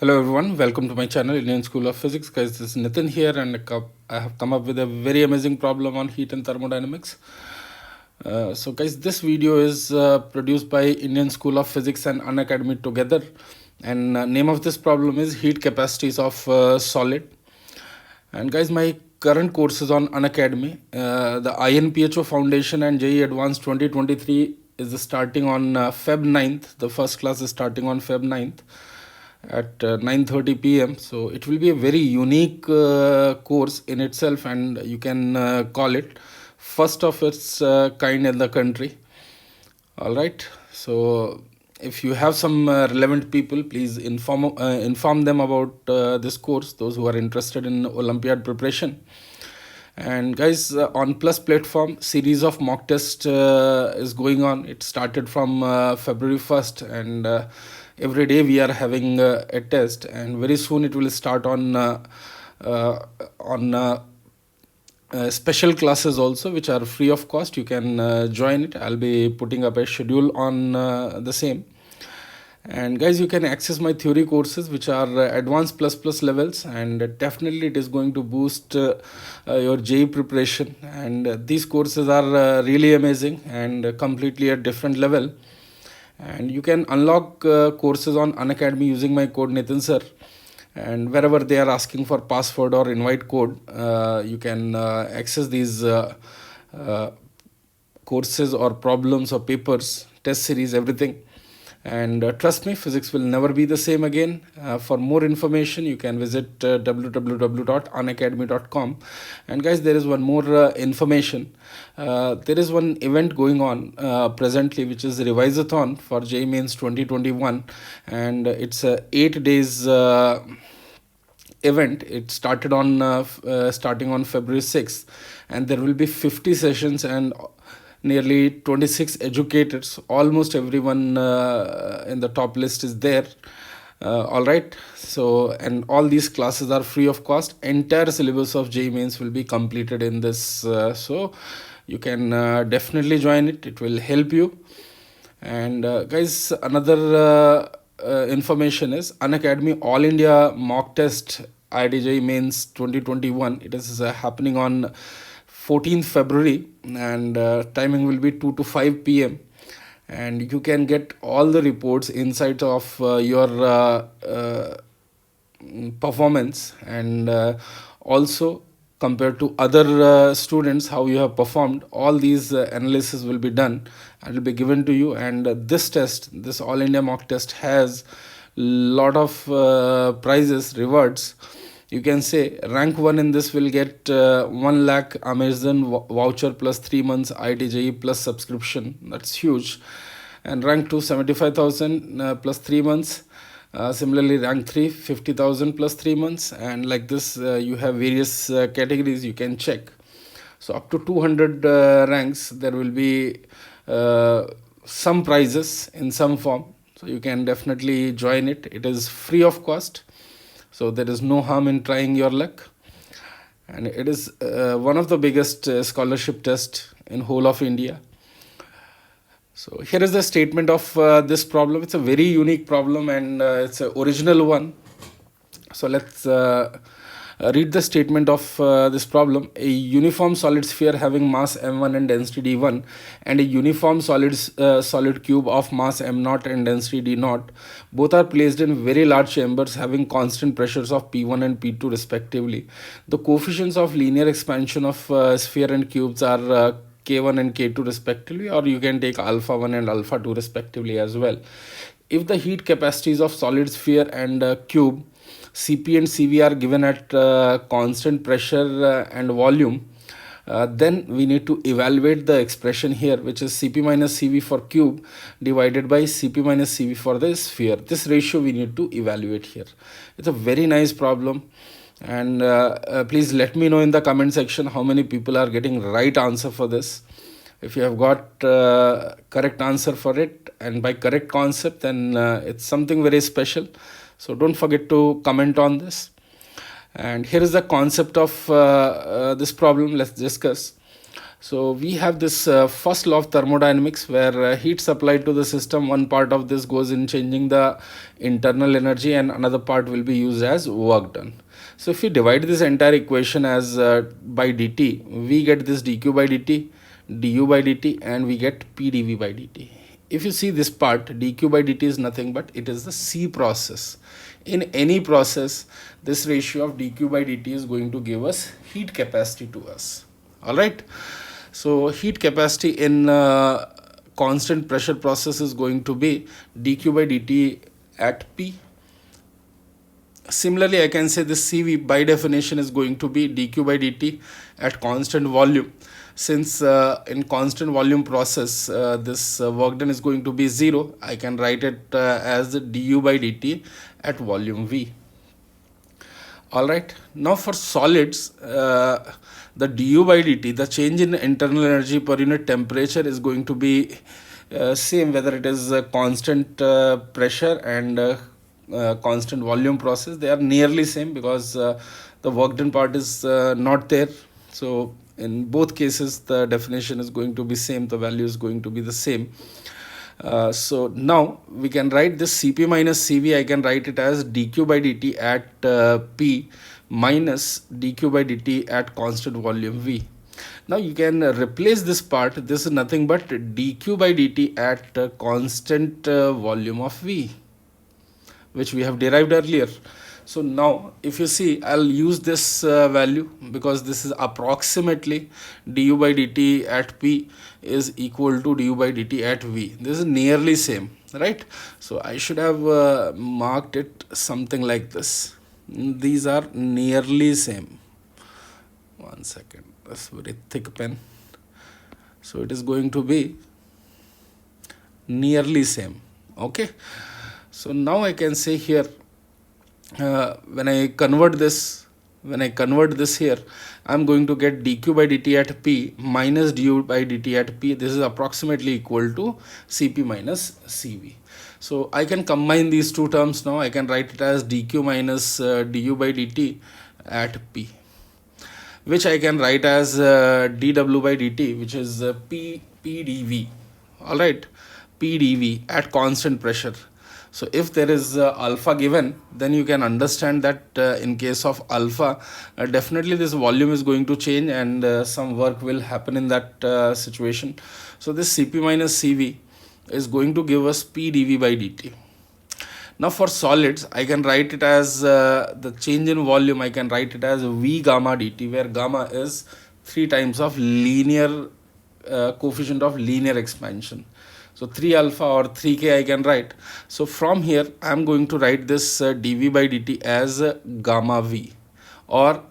Hello everyone, welcome to my channel Indian School of Physics. Guys, this is Nitin here and I have come up with a very amazing problem on heat and thermodynamics. So guys, this video is produced by Indian School of Physics and Unacademy together, and name of this problem is heat capacities of solid. And guys, my current courses on Unacademy, the INPHO Foundation and JEE Advanced 2023 is starting on Feb 9th. The first class is starting on Feb 9th at 9:30 p.m. So it will be a very unique course in itself, and you can call it first of its kind in the country. All right. So if you have some relevant people, please inform them about this course. Those who are interested in Olympiad preparation. And guys, on Plus platform, series of mock test is going on. It started from February 1st, and every day we are having a test, and very soon it will start on special classes also, which are free of cost. You can join it. I'll be putting up a schedule on the same. And guys, you can access my theory courses, which are advanced plus levels, and definitely it is going to boost your JEE preparation. And these courses are really amazing and completely at different level. And you can unlock courses on Unacademy using my code Nitin sir. And wherever they are asking for password or invite code, you can access these courses or problems or papers, test series, everything. And trust me, physics will never be the same again. For more information, you can visit www.unacademy.com. And guys, there is one more information. There is one event going on presently, which is Revisathon for JEE Mains 2021, and it's a 8 days event. It started on starting on February 6th, and there will be 50 sessions and nearly 26 educators. Almost everyone in the top list is there. All right. So, and all these classes are free of cost. Entire syllabus of JEE Mains will be completed in this. So you can definitely join it. It will help you. And guys, another information is Unacademy All India Mock Test ITA Mains 2021. It is happening on 14th February, and timing will be 2 to 5 p.m. And you can get all the reports, insights of your performance, and also compared to other students, how you have performed. All these analysis will be done and will be given to you. And this test, this All India mock test, has lot of prizes, rewards. You can say rank 1 in this will get 1 lakh Amazon voucher plus 3 months ITJE plus subscription. That's huge. And rank 2, 75,000 plus 3 months. Similarly, rank 3, 50,000 plus 3 months. And like this, you have various categories you can check. So up to 200 ranks, there will be some prizes in some form. So you can definitely join it. It is free of cost. So there is no harm in trying your luck. And it is one of the biggest scholarship tests in whole of India. So here is the statement of this problem. It's a very unique problem, and it's an original one. So let's read the statement of this problem. A uniform solid sphere having mass m1 and density d1, and a uniform solid cube of mass m0 and density d0, both are placed in very large chambers having constant pressures of p1 and p2 respectively. The coefficients of linear expansion of sphere and cubes are k1 and k2 respectively, or you can take alpha 1 and alpha 2 respectively as well. If the heat capacities of solid sphere and cube Cp and Cv are given at constant pressure and volume, then we need to evaluate the expression here, which is Cp minus Cv for cube divided by Cp minus Cv for the sphere. This ratio we need to evaluate here. It's a very nice problem. And please let me know in the comment section how many people are getting right answer for this. If you have got correct answer for it, and by correct concept, then it's something very special. So don't forget to comment on this. And here is the concept of this problem. Let's discuss. So we have this first law of thermodynamics where heat supplied to the system, one part of this goes in changing the internal energy and another part will be used as work done. So if we divide this entire equation as by dt, we get this dq by dt, du by dt, and we get pdv by dt. If you see this part, dq by dt is nothing but it is the C process. In any process, this ratio of dq by dt is going to give us heat capacity to us. All right. So heat capacity in constant pressure process is going to be dq by dt at P. Similarly, I can say this CV by definition is going to be dq by dt at constant volume. Since in constant volume process, this work done is going to be 0, I can write it as du by dt at volume V. All right. Now for solids, the du by dt, the change in internal energy per unit temperature is going to be same whether it is constant pressure and constant volume process. They are nearly same because the work done part is not there. So in both cases, the definition is going to be same. The value is going to be the same. So now we can write this Cp minus Cv, I can write it as dq by dt at P minus dq by dt at constant volume V. Now you can replace this part. This is nothing but dq by dt at constant volume of V, which we have derived earlier. So now if you see, I'll use this value because this is approximately du by dt at P is equal to du by dt at V. This is nearly same, right? So I should have marked it something like this. These are nearly same. One second, that's very thick pen. So it is going to be nearly same. Okay. So now I can say here, when I convert this here, I'm going to get dq by dt at P minus du by dt at P. This is approximately equal to Cp minus Cv. So I can combine these two terms now. I can write it as dq minus du by dt at P, which I can write as dw by dt, which is pdv. All right, pdv at constant pressure. So if there is alpha given, then you can understand that in case of alpha, definitely this volume is going to change and some work will happen in that situation. So this Cp minus Cv is going to give us pdv by dt. Now for solids, I can write it as the change in volume, I can write it as V gamma dt, where gamma is 3 times of linear coefficient of linear expansion. So 3 alpha or 3k I can write. So from here, I am going to write this dv by dt as gamma V or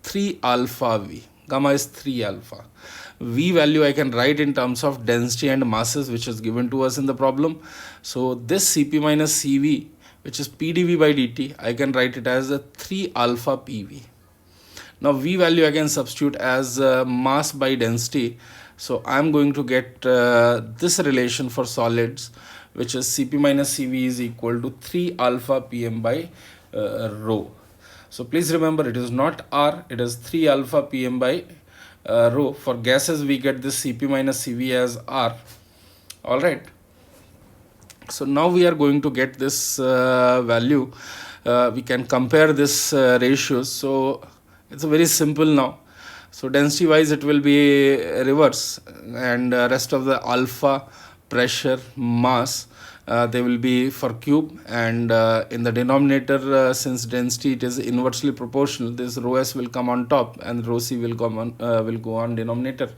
3 alpha V. Gamma is 3 alpha. V value I can write in terms of density and masses, which is given to us in the problem. So this Cp minus Cv, which is pdv by dt, I can write it as a 3 alpha pv. Now V value I can substitute as mass by density. So I'm going to get this relation for solids, which is Cp minus Cv is equal to 3 alpha pm by rho. So please remember, it is not R, it is 3 alpha pm by rho. For gases, we get this Cp minus Cv as R. All right. So now we are going to get this value. We can compare this ratios. So it's very simple now. So density wise it will be reverse, and rest of the alpha, pressure, mass, they will be for cube, and in the denominator, since density it is inversely proportional, this rho s will come on top and rho c will go on denominator.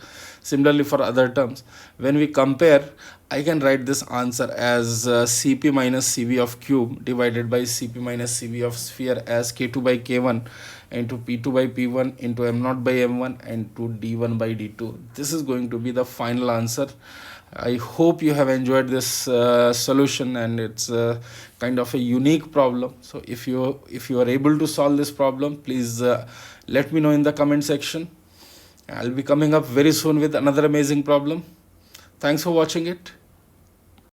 Similarly for other terms, when we compare, I can write this answer as Cp minus Cv of cube divided by Cp minus Cv of sphere as K2 by K1 into P2 by P1 into M0 by M1 and to D1 by D2. This is going to be the final answer. I hope you have enjoyed this solution, and it's kind of a unique problem. So if you are able to solve this problem, please let me know in the comment section. I'll be coming up very soon with another amazing problem. Thanks for watching it.